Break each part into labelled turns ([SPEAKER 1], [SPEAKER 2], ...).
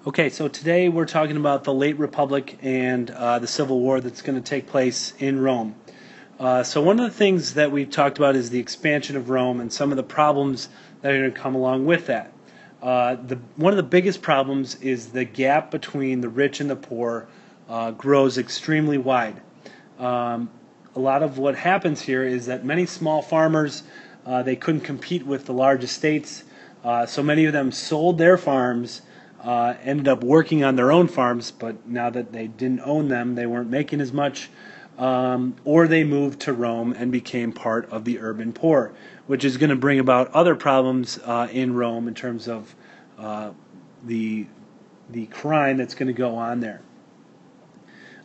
[SPEAKER 1] Okay, so today we're talking about the late Republic and the Civil War that's going to take place in Rome. So one of the things that we've talked about is the expansion of Rome and some of the problems that are going to come along with that. One of the biggest problems is the gap between the rich and the poor grows extremely wide. A lot of what happens here is that many small farmers, they couldn't compete with the large estates, so many of them sold their farms, ended up working on their own farms, but now that they didn't own them, they weren't making as much, or they moved to Rome and became part of the urban poor, which is going to bring about other problems in Rome in terms of the crime that's going to go on there.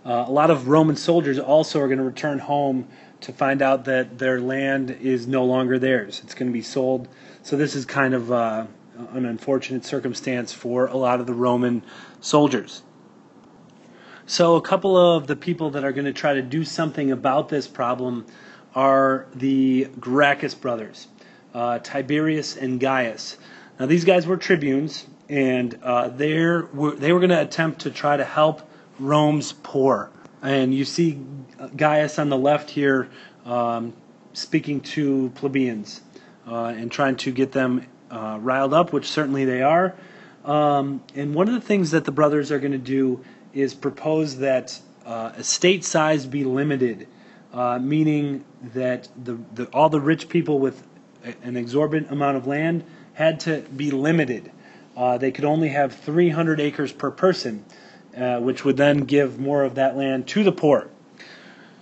[SPEAKER 1] A lot of Roman soldiers also are going to return home to find out that their land is no longer theirs. It's going to be sold. So this is kind of an unfortunate circumstance for a lot of the Roman soldiers. So a couple of the people that are going to try to do something about this problem are the Gracchus brothers, Tiberius and Gaius. Now these guys were tribunes, and they were going to attempt to try to help Rome's poor. And you see Gaius on the left here speaking to plebeians and trying to get them riled up, which certainly they are. And one of the things that the brothers are going to do is propose that estate size be limited, meaning that all the rich people with an exorbitant amount of land had to be limited. They could only have 300 acres per person, which would then give more of that land to the poor.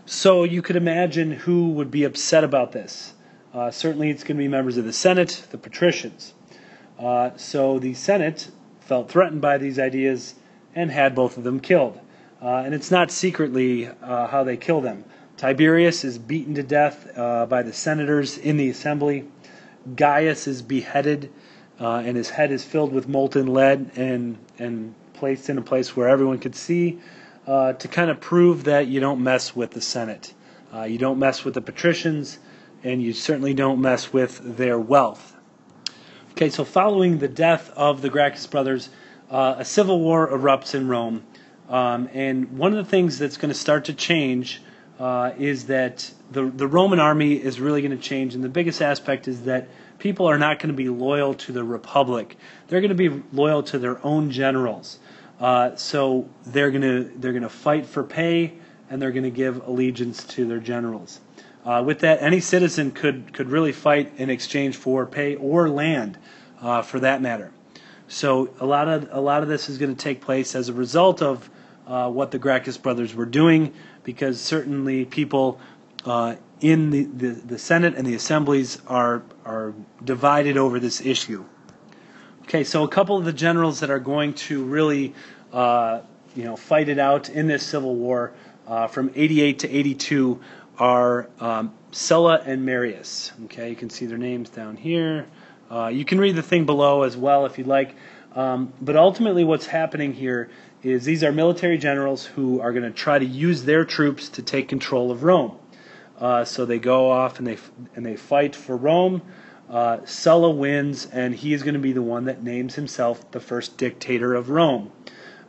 [SPEAKER 1] So you could imagine who would be upset about this. Certainly it's going to be members of the Senate, the patricians. So the Senate felt threatened by these ideas and had both of them killed. And it's not secretly how they kill them. Tiberius is beaten to death by the senators in the assembly. Gaius is beheaded, and his head is filled with molten lead and placed in a place where everyone could see, to kind of prove that you don't mess with the Senate. You don't mess with the patricians, and you certainly don't mess with their wealth. Okay, so following the death of the Gracchus brothers, a civil war erupts in Rome, and one of the things that's going to start to change is that the Roman army is really going to change, and the biggest aspect is that people are not going to be loyal to the Republic. They're going to be loyal to their own generals. So they're going to fight for pay, and they're going to give allegiance to their generals. With that, any citizen could really fight in exchange for pay or land, for that matter. So a lot of this is going to take place as a result of what the Gracchus brothers were doing, because certainly people in the Senate and the assemblies are divided over this issue. Okay, so a couple of the generals that are going to really fight it out in this civil war from 88 to 82 are Sulla and Marius. Okay, you can see their names down here. You can read the thing below as well if you'd like. But ultimately what's happening here is these are military generals who are going to try to use their troops to take control of Rome. So they go off and they fight for Rome. Sulla wins, and he is going to be the one that names himself the first dictator of Rome.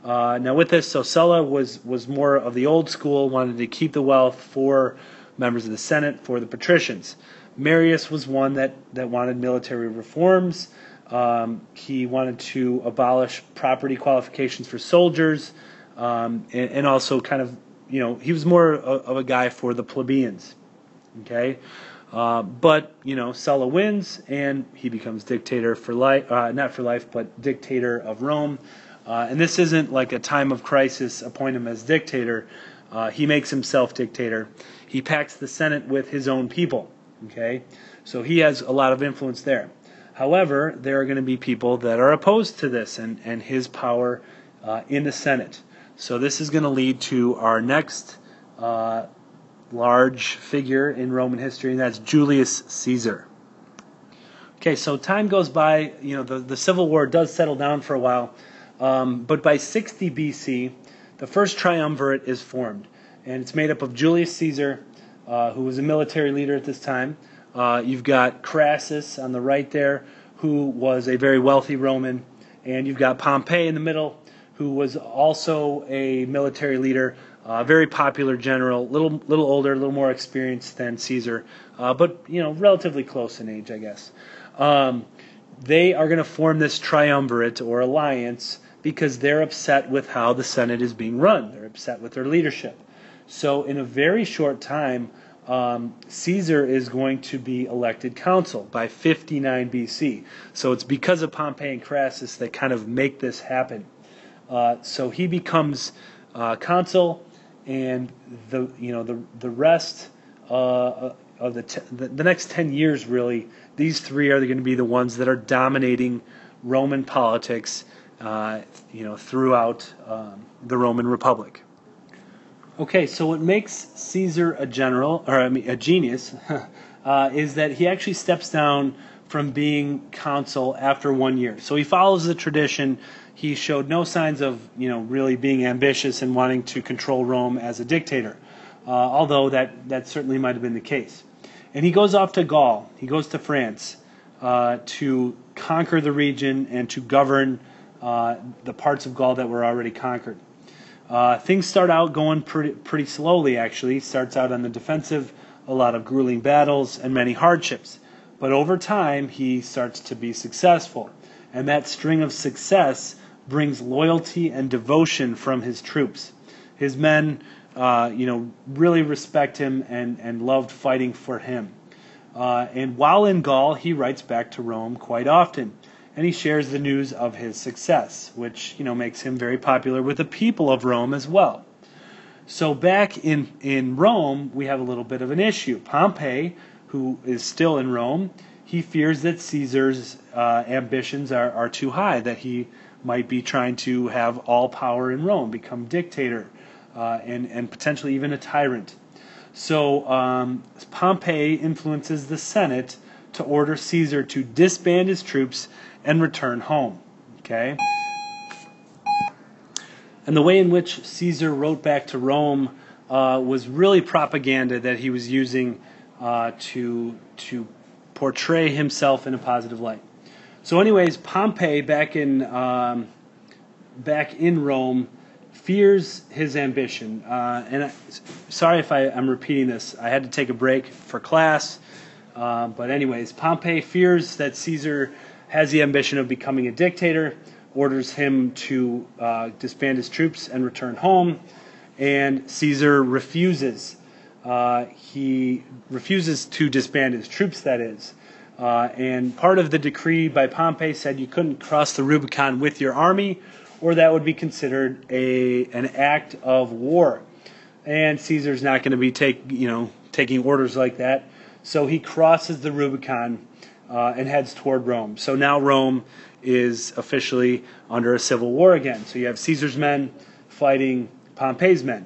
[SPEAKER 1] Now with this, so Sulla was more of the old school, wanted to keep the wealth for members of the Senate, for the patricians. Marius was one that wanted military reforms. He wanted to abolish property qualifications for soldiers, and also kind of, he was more of a guy for the plebeians. Okay, but Sulla wins, and he becomes dictator for life, not for life, but dictator of Rome. And this isn't like a time of crisis, appoint him as dictator. He makes himself dictator. He packs the Senate with his own people. Okay, so he has a lot of influence there. However, there are going to be people that are opposed to this and his power in the Senate. So this is going to lead to our next large figure in Roman history, and that's Julius Caesar. Okay, so time goes by. The Civil War does settle down for a while, but by 60 BC, the first Triumvirate is formed, and it's made up of Julius Caesar, who was a military leader at this time. You've got Crassus on the right there, who was a very wealthy Roman, and you've got Pompey in the middle, who was also a military leader, very popular general, little older, a little more experienced than Caesar, but relatively close in age, I guess. They are going to form this triumvirate or alliance because they're upset with how the Senate is being run. They're upset with their leadership. So in a very short time, Caesar is going to be elected consul by 59 BC. So it's because of Pompey and Crassus that kind of make this happen. So he becomes consul, and the rest of the next 10 years, really, these three are going to be the ones that are dominating Roman politics, throughout the Roman Republic. Okay, so what makes Caesar a genius, is that he actually steps down from being consul after 1 year. So he follows the tradition. He showed no signs of, really being ambitious and wanting to control Rome as a dictator, although that certainly might have been the case. And he goes off to Gaul. He goes to France to conquer the region and to govern the parts of Gaul that were already conquered. Things start out going pretty slowly, actually. Starts out on the defensive, a lot of grueling battles and many hardships. But over time, he starts to be successful. And that string of success brings loyalty and devotion from his troops. His men, really respect him and loved fighting for him. And while in Gaul, he writes back to Rome quite often. And he shares the news of his success, which makes him very popular with the people of Rome as well. So back in Rome, we have a little bit of an issue. Pompey, who is still in Rome, he fears that Caesar's ambitions are too high, that he might be trying to have all power in Rome, become dictator, and potentially even a tyrant. So Pompey influences the Senate to order Caesar to disband his troops and return home. Okay? And the way in which Caesar wrote back to Rome was really propaganda that he was using to portray himself in a positive light. So anyways, Pompey back in Rome fears his ambition. Sorry if I'm repeating this. I had to take a break for class. But anyways, Pompey fears that Caesar has the ambition of becoming a dictator, orders him to disband his troops and return home, and Caesar refuses. He refuses to disband his troops, that is. And part of the decree by Pompey said you couldn't cross the Rubicon with your army, or that would be considered an act of war. And Caesar's not going to be taking orders like that. So he crosses the Rubicon and heads toward Rome. So now Rome is officially under a civil war again. So you have Caesar's men fighting Pompey's men.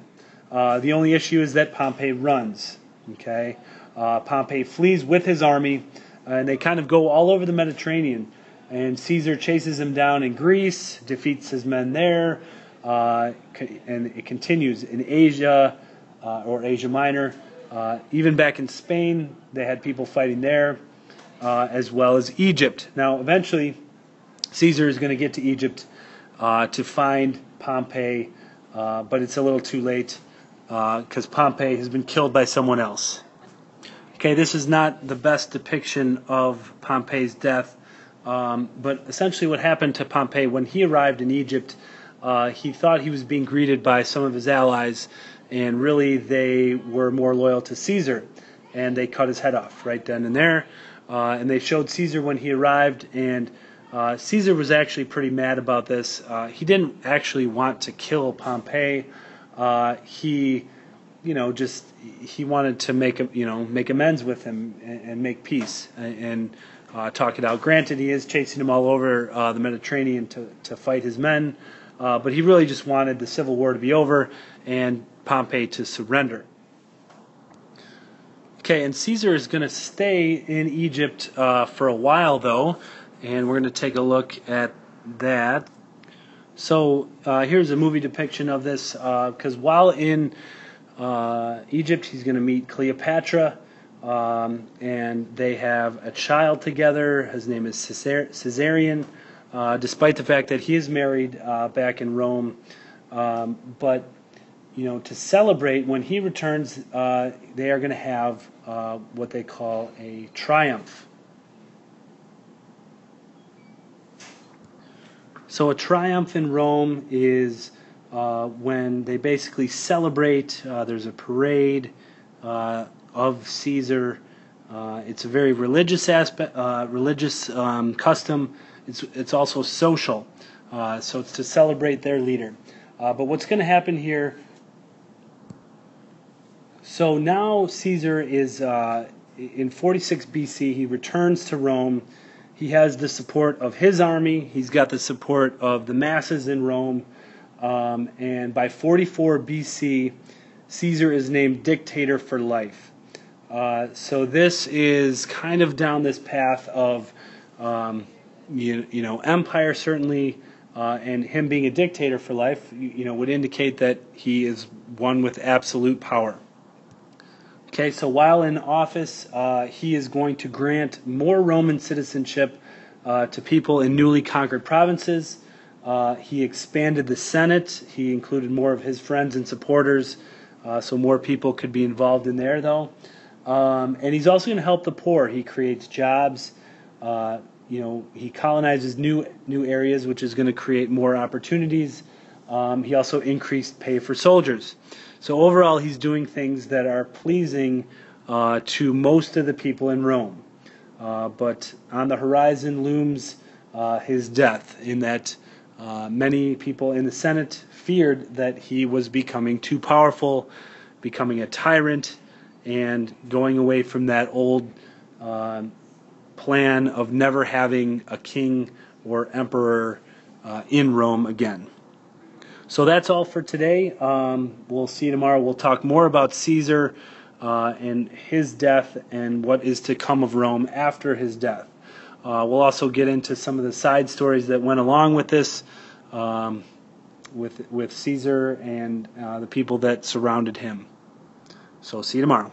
[SPEAKER 1] The only issue is that Pompey runs. Okay, Pompey flees with his army, and they kind of go all over the Mediterranean. And Caesar chases him down in Greece, defeats his men there, and it continues in Asia or Asia Minor. Even back in Spain, they had people fighting there, as well as Egypt. Now, eventually, Caesar is going to get to Egypt to find Pompey, but it's a little too late because Pompey has been killed by someone else. Okay, this is not the best depiction of Pompey's death, but essentially what happened to Pompey when he arrived in Egypt, he thought he was being greeted by some of his allies, and really they were more loyal to Caesar, and they cut his head off right then and there. And they showed Caesar when he arrived, and Caesar was actually pretty mad about this. He didn't actually want to kill Pompey. He wanted to make amends with him and make peace and talk it out. Granted, he is chasing him all over the Mediterranean to fight his men, but he really just wanted the civil war to be over and Pompey to surrender. Okay, and Caesar is going to stay in Egypt for a while, though, and we're going to take a look at that. So here's a movie depiction of this, because while in Egypt, he's going to meet Cleopatra, and they have a child together. His name is Caesarion. despite the fact that he is married back in Rome. But to celebrate when he returns, they are going to have what they call a triumph. So a triumph in Rome is when they basically celebrate. There's a parade of Caesar. It's a very religious aspect, religious custom. It's also social. So it's to celebrate their leader. But what's going to happen here? So now Caesar is in 46 BC. He returns to Rome. He has the support of his army. He's got the support of the masses in Rome. And by 44 BC, Caesar is named dictator for life. So this is kind of down this path of, empire certainly, and him being a dictator for life, would indicate that he is one with absolute power. Okay, so while in office, he is going to grant more Roman citizenship to people in newly conquered provinces. He expanded the Senate. He included more of his friends and supporters, so more people could be involved in there, though. And he's also going to help the poor. He creates jobs. He colonizes new areas, which is going to create more opportunities. He also increased pay for soldiers. So overall, he's doing things that are pleasing to most of the people in Rome. But on the horizon looms his death, in that many people in the Senate feared that he was becoming too powerful, becoming a tyrant, and going away from that old plan of never having a king or emperor in Rome again. So that's all for today. We'll see you tomorrow. We'll talk more about Caesar and his death and what is to come of Rome after his death. We'll also get into some of the side stories that went along with this, with Caesar and the people that surrounded him. So see you tomorrow.